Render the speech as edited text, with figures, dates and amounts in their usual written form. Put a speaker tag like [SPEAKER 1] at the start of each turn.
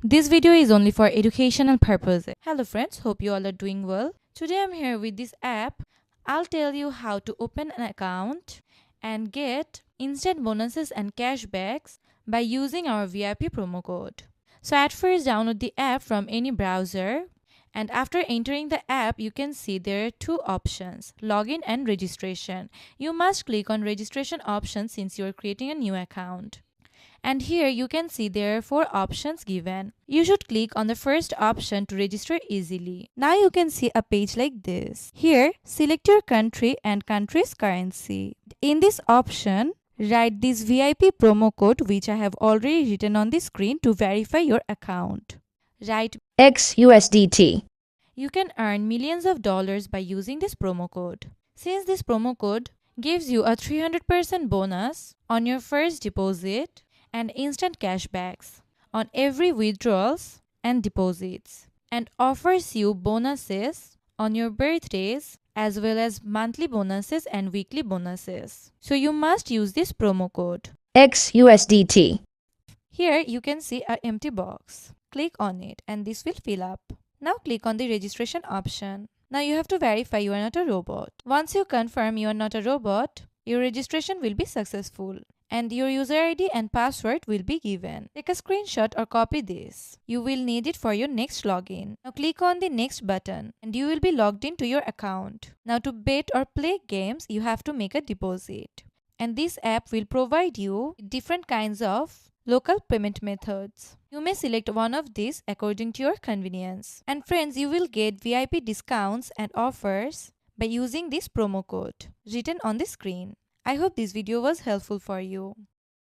[SPEAKER 1] This video is only for educational purposes. Hello friends, hope you all are doing well. Today I'm here with this app. I'll tell you how to open an account and get instant bonuses and cashbacks by using our VIP promo code. So at first download the app from any browser, and after entering the app you can see there are two options, login and registration. You must click on registration option since you are creating a new account. And here you can see there are four options given. You should click on the first option to register easily. Now you can see a page like this. Here, select your country and country's currency. In this option, write this VIP promo code which I have already written on the screen to verify your account. Write
[SPEAKER 2] XUSDT.
[SPEAKER 1] You can earn millions of dollars by using this promo code. Since this promo code gives you a 300% bonus on your first deposit and instant cashbacks on every withdrawals and deposits, and offers you bonuses on your birthdays as well as monthly bonuses and weekly bonuses. So you must use this promo code.
[SPEAKER 2] XUSDT.
[SPEAKER 1] Here you can see an empty box. Click on it and this will fill up. Now click on the registration option. Now you have to verify you are not a robot. Once you confirm you are not a robot, your registration will be successful and your user ID and password will be given. Take a screenshot or copy this. You will need it for your next login. Now click on the next button and you will be logged into your account. Now to bet or play games, you have to make a deposit. And this app will provide you with different kinds of local payment methods. You may select one of these according to your convenience. And friends, you will get VIP discounts and offers by using this promo code written on the screen. I hope this video was helpful for you.